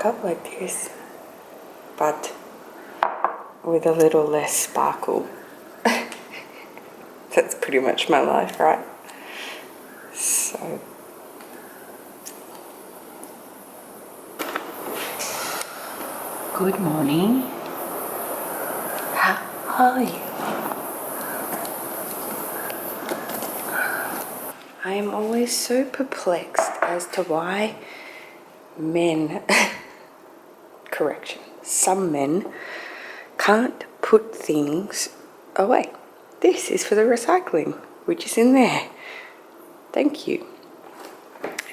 makeup like this, but with a little less sparkle. That's pretty much my life, right? So good morning. How are you? I am always so perplexed as to why men, correction, some men can't put things away. This is for the recycling, which is in there. Thank you.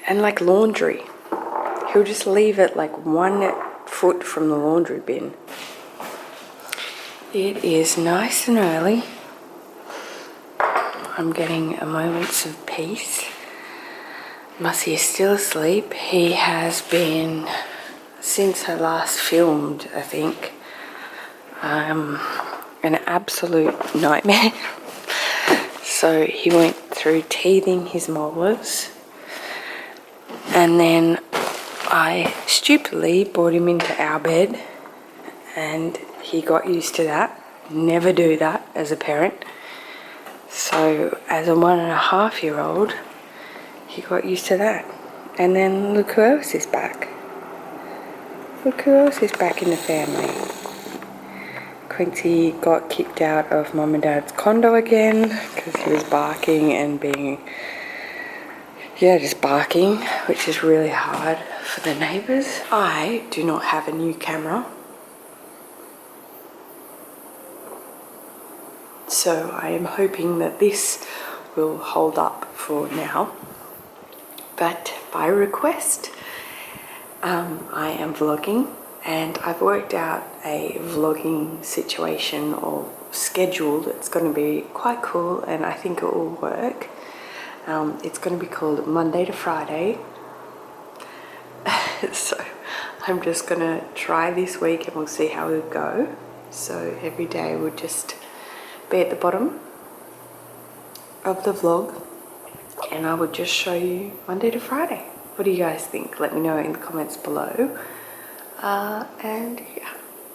And like laundry, he'll just leave it like 1 foot from the laundry bin. It is nice and early. I'm getting a moments of peace. Mussy is still asleep. He has been, since I last filmed, I think, an absolute nightmare. So he went through teething his molars, and then I stupidly brought him into our bed, and he got used to that. Never do that as a parent. So as a 1.5-year-old, he got used to that. And then look who else is back. Look who else is back in the family. Quincy got kicked out of Mum and Dad's condo again because he was barking and being, just barking, which is really hard for the neighbours. I do not have a new camera, so I am hoping that this will hold up for now. But by request, I am vlogging, and I've worked out a vlogging situation or schedule that's going to be quite cool, and I think it will work. It's going to be called Monday to Friday. So I'm just going to try this week and we'll see how it go. So every day will just be at the bottom of the vlog, and I will just show you Monday to Friday. What do you guys think? Let me know in the comments below. And yeah,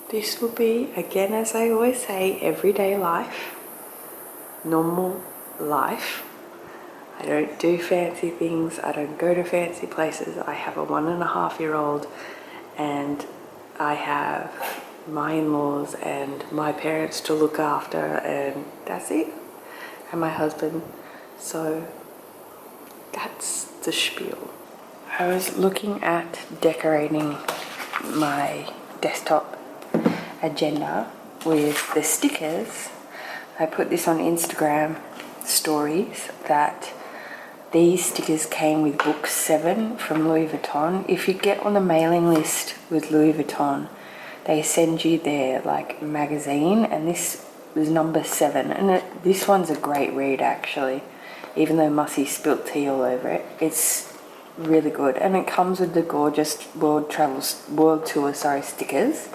this will be, again, as I always say, everyday life, normal life. I don't do fancy things. I don't go to fancy places. I have a 1.5-year-old, and I have my in-laws and my parents to look after, and that's it. And my husband. So that's the spiel. I was looking at decorating my desktop agenda with the stickers. I put this on Instagram stories that these stickers came with book 7 from Louis Vuitton. If you get on the mailing list with Louis Vuitton, they send you their like magazine, and this was number 7, and this one's a great read actually, even though Mussy spilt tea all over it. It's really good, and it comes with the gorgeous world tour stickers.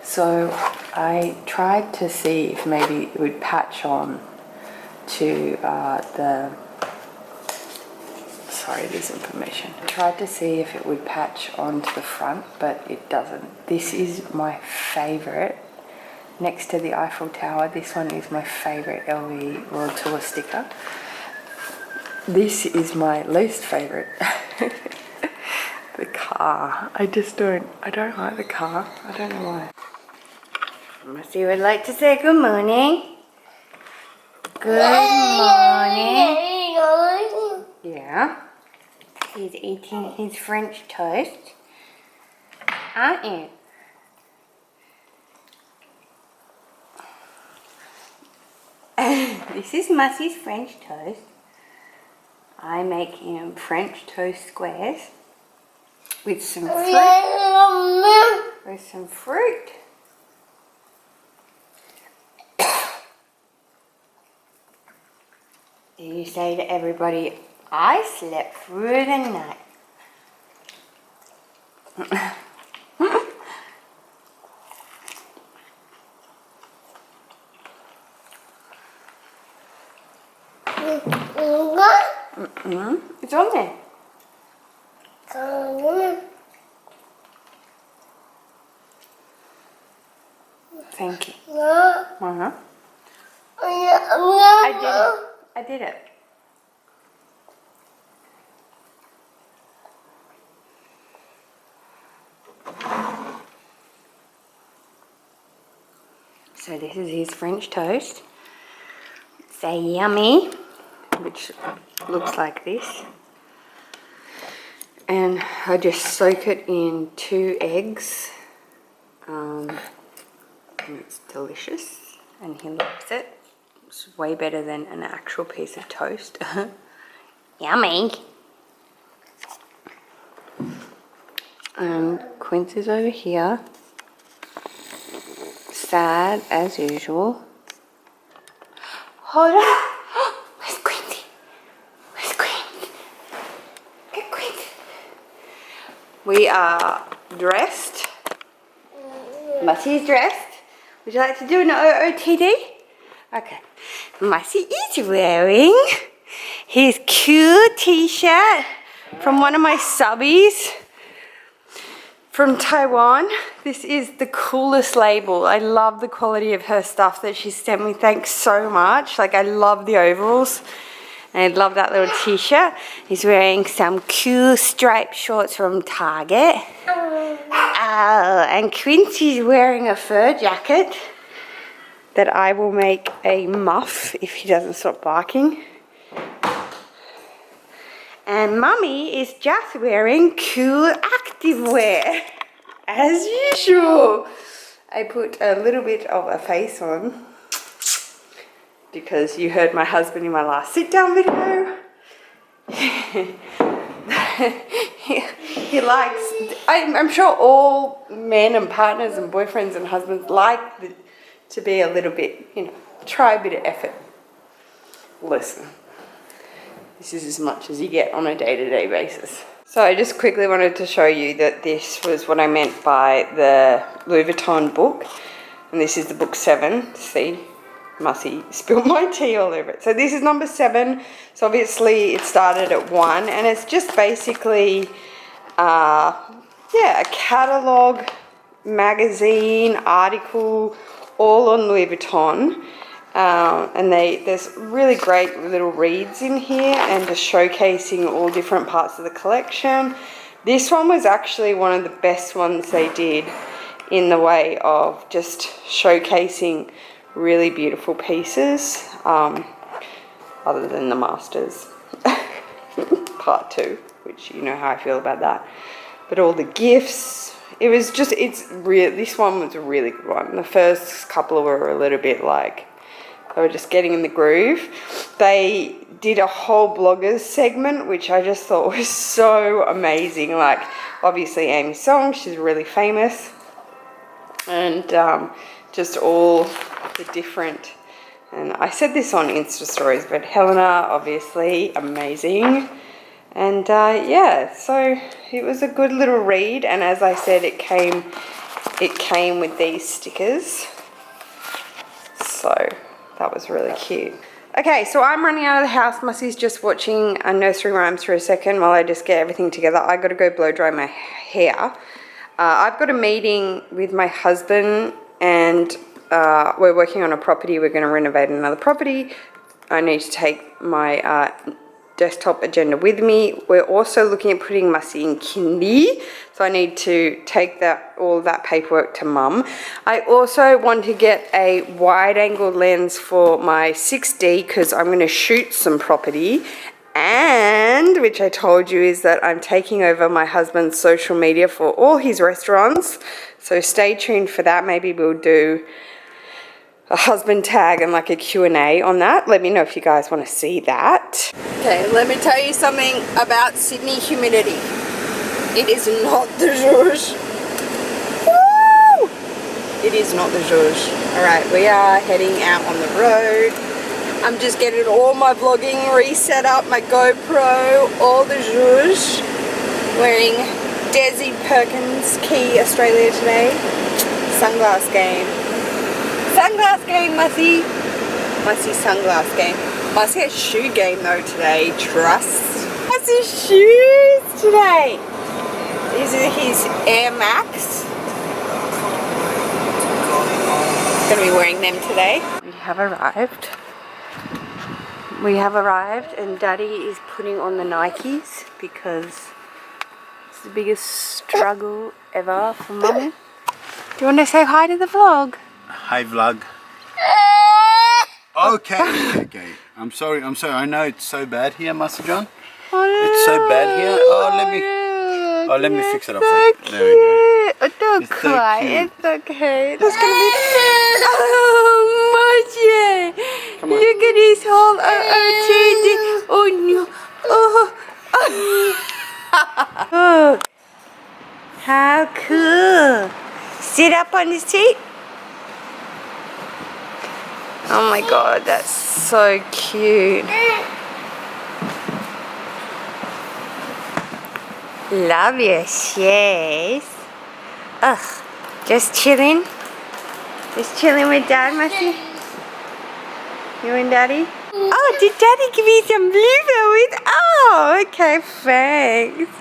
So I tried to see if maybe it would patch on to there's information. I tried to see if it would patch onto the front, but it doesn't. This is my favorite. Next to the Eiffel Tower, this one is my favorite LV World Tour sticker. This is my least favorite. The car. I don't like the car. I don't know why. Mussy would like to say good morning. Good morning. Yeah. He's eating his French toast. Aren't you? This is Mussy's French toast. I make him French toast squares with some fruit. You say to everybody, I slept through the night. It's on there. Thank you. No. Uh-huh. I did it. So this is his French toast. Say yummy, which looks like this. And I just soak it in 2 eggs. And it's delicious, and he loves it. It's way better than an actual piece of toast. Yummy. And Quince is over here. Sad as usual. Hold on. Where's Quincy? Where's Quincy? Get Quincy. We are dressed. Mussie's dressed. Would you like to do an OOTD? Okay. Mussie is wearing his cute t-shirt from one of my subbies from Taiwan. This is the coolest label. I love the quality of her stuff that she sent me. Thanks so much. Like, I love the overalls. And I love that little t-shirt. He's wearing some cool striped shorts from Target. And Quincy's wearing a fur jacket that I will make a muff if he doesn't stop barking. And Mummy is just wearing cool activewear, as usual. I put a little bit of a face on because you heard my husband in my last sit-down video. He likes, I'm sure all men and partners and boyfriends and husbands like to be a little bit, you know, try a bit of effort. Listen, this is as much as you get on a day-to-day basis. So I just quickly wanted to show you that this was what I meant by the Louis Vuitton book. And this is the book 7. See, Mussie spilled my tea all over it. So this is number 7. So obviously it started at 1. And it's just basically, yeah, a catalogue, magazine, article, all on Louis Vuitton. And there's really great little reads in here and just showcasing all different parts of the collection. This one was actually one of the best ones they did in the way of just showcasing really beautiful pieces, other than the Masters part 2, which you know how I feel about that. But all the gifts, it was just, this one was a really good one. The first couple were a little bit like, they were just getting in the groove. They did a whole bloggers segment, which I just thought was so amazing. Like, obviously Amy Song, she's really famous. And just all the different, and I said this on Insta stories, but Helena, obviously, amazing. And yeah, so it was a good little read. And as I said, it came with these stickers. So that was really cute. Okay, so I'm running out of the house. Mussie's just watching nursery rhymes for a second while I just get everything together. I got to go blow dry my hair. I've got a meeting with my husband, and we're working on a property. We're going to renovate another property. I need to take my desktop agenda with me. We're also looking at putting Mussie in kindy, so I need to take all that paperwork to Mum. I also want to get a wide angle lens for my 6D because I'm going to shoot some property. And, which I told you, is that I'm taking over my husband's social media for all his restaurants. So stay tuned for that. Maybe we'll do a husband tag and like a Q&A on that. Let me know if you guys want to see that. Okay, let me tell you something about Sydney humidity. It is not the zhuzh. Woo! It is not the zhuzh. Alright, we are heading out on the road. I'm just getting all my vlogging reset up, my GoPro, all the zhuzh. Wearing Desi Perkins Key Australia today. Sunglass game. Sunglass game, Mussie. Mussie's sunglass game. Mussie has shoe game though today, trust. Mussie's shoes today. These are his Air Max. Gonna be wearing them today. We have arrived. And Daddy is putting on the Nikes because it's the biggest struggle ever for Mummy. Do you want to say hi to the vlog? Hi vlog. Okay. I'm sorry. I know it's so bad here, Master John. It's so bad here. Let me fix it up for you. There we go. Don't cry. It's okay. There's gonna be. Oh, Moje! Look at his whole teddy. Oh no! Oh. How cool! Sit up on his seat. Oh my God, that's so cute. Love your shoes. Ugh, just chilling. Just chilling with Dad, Massey. You and Daddy? Oh, did Daddy give you some blueberries? Oh, okay, thanks.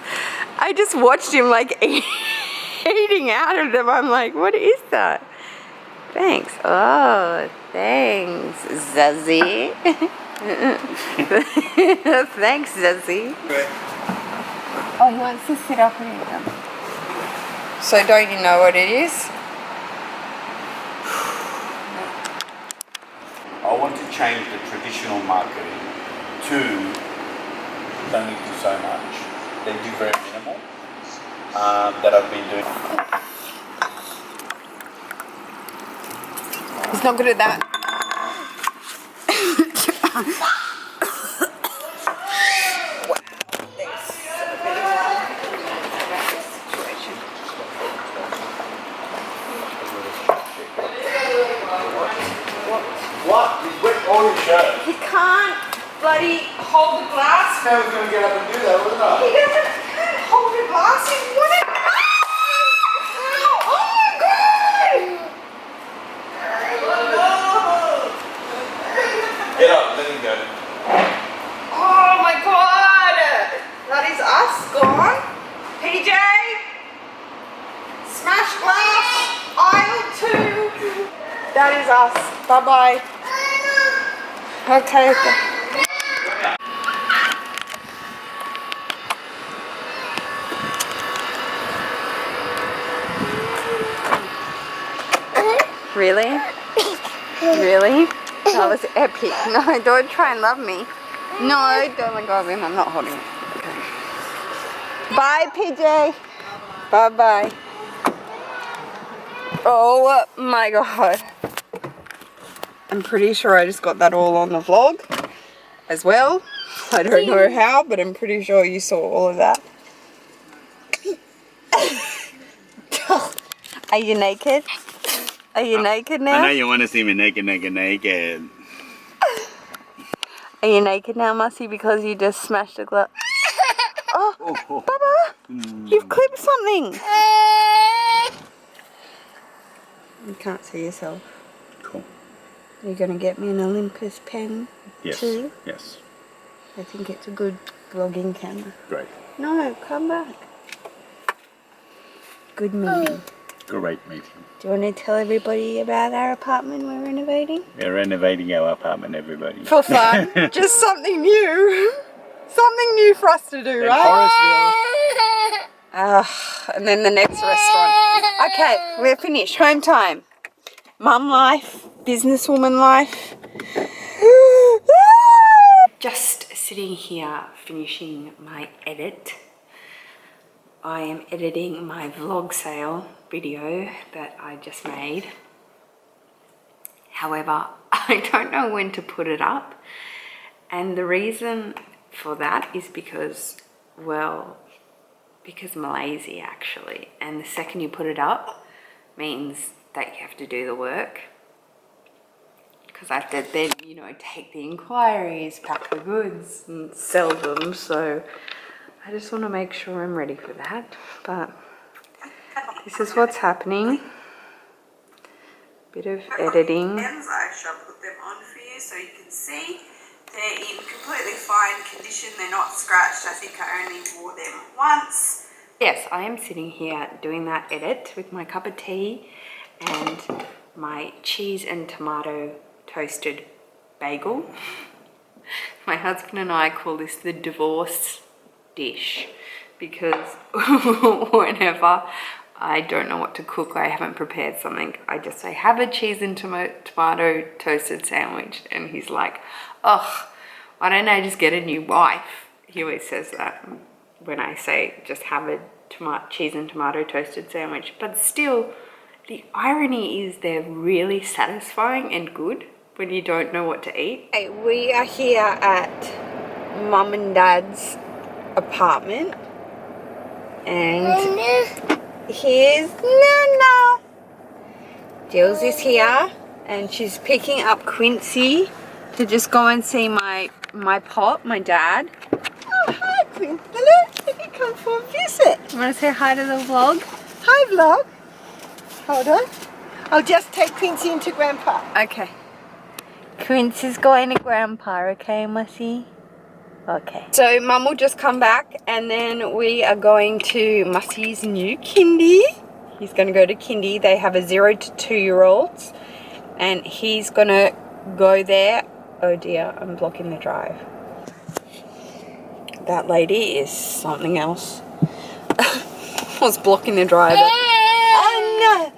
I just watched him like eating out of them. I'm like, what is that? Thanks. Oh, thanks, Zazzy. Thanks, Zazzy. Oh, he wants to sit up and eat them. So don't you know what it is? I want to change the traditional marketing to don't need to do so much. They do very minimal that I've been doing. He's not good at that. What? He's wet all your shirt. He can't bloody hold the glass. Now he's going to get up and do that, wasn't He can't hold the glass. He's wanting. Oh my God! Get up, let him go. Oh my God! That is us gone. PJ, smash glass, aisle 2. That is us. Bye bye. Okay. Really? Really? That was epic. No, don't try and love me. No, don't let go of him. I'm not holding it. Okay. Bye, PJ. Bye bye. Oh my God. I'm pretty sure I just got that all on the vlog as well. I don't know how, but I'm pretty sure you saw all of that. Are you naked? Are you naked now? I know you want to see me naked. Are you naked now, Mussy, because you just smashed a glass? Oh, Bubba, you've clipped something. You can't see yourself. Cool. You're going to get me an Olympus pen too? Yes. I think it's a good vlogging camera. Great. No, come back. Good meeting. Great meeting. Do you want to tell everybody about our apartment we're renovating? We're renovating our apartment, everybody. For fun. Just something new. Something new for us to do, right? Forestville. And then the next restaurant. Okay, we're finished. Home time. Mum life. Businesswoman life. Just sitting here finishing my edit. I am editing my vlog sale video that I just made. However, I don't know when to put it up. And the reason for that is because, well, because I'm lazy actually. And the second you put it up means that you have to do the work. Because I have to then, you know, take the inquiries, pack the goods and sell them. So I just want to make sure I'm ready for that. But this is what's happening. Bit of editing. I shall put them on for you so you can see. They're in completely fine condition. They're not scratched. I think I only wore them once. Yes, I am sitting here doing that edit with my cup of tea and my cheese and tomato toasted bagel. My husband and I call this the divorce dish because whenever I don't know what to cook, I haven't prepared something, I just say, have a cheese and tomato toasted sandwich. And he's like, oh, why don't I just get a new wife? He always says that when I say just have a cheese and tomato toasted sandwich. But still, the irony is they're really satisfying and good when you don't know what to eat. Okay, we are here at Mum and Dad's apartment. And here's Nana. Jules is here and she's picking up Quincy to just go and see my pop, my dad. Oh, hi, Quincy. Hello. Did you come for a visit? You want to say hi to the vlog? Hi, vlog. Hold on. I'll just take Quincy into Grandpa. Okay. Quincy's going to Grandpa, okay, Mussy? Okay. So Mum will just come back and then we are going to Mussy's new kindy. He's going to go to kindy. They have a 0 to 2 year olds and he's going to go there. Oh dear, I'm blocking the drive. That lady is something else. Was blocking the drive. Oh no!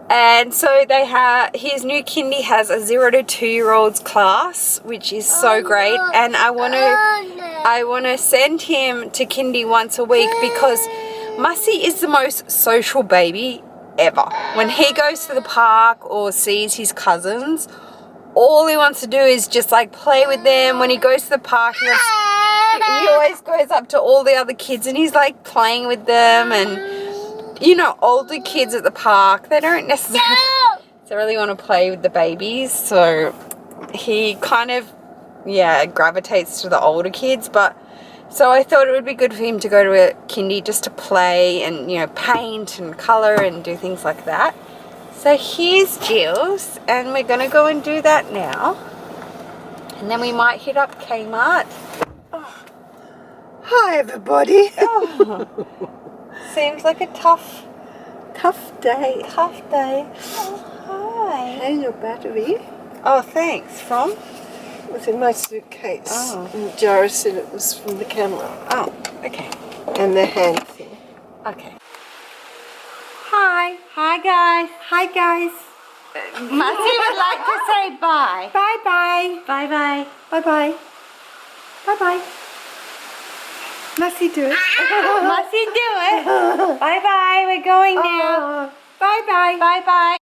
And so they have, his new kindy has a 0 to 2 year olds class, which is so great. And I want to send him to kindy once a week because Mussy is the most social baby ever. When he goes to the park or sees his cousins, all he wants to do is just like play with them. When he goes to the park, he always goes up to all the other kids and he's like playing with them. And you know, older kids at the park, they don't necessarily want to play with the babies, so he kind of, yeah, gravitates to the older kids. But so I thought it would be good for him to go to a kindy just to play and, you know, paint and colour and do things like that. So here's Jills, and we're going to go and do that now. And then we might hit up Kmart. Oh. Hi, everybody. Oh. Seems like a tough day. Tough day. Oh, hi. And your battery. Oh, thanks. From? It was in my suitcase. Oh. And Jara said it was from the camera. Oh, okay. And the hand thing. Okay. Hi. Hi, guys. Hi, guys. Mussy would like to say bye. Bye-bye. Bye-bye. Bye-bye. Bye-bye. Mussy, do it. Mussy, do it. Bye-bye. We're going now. Bye-bye. Bye-bye.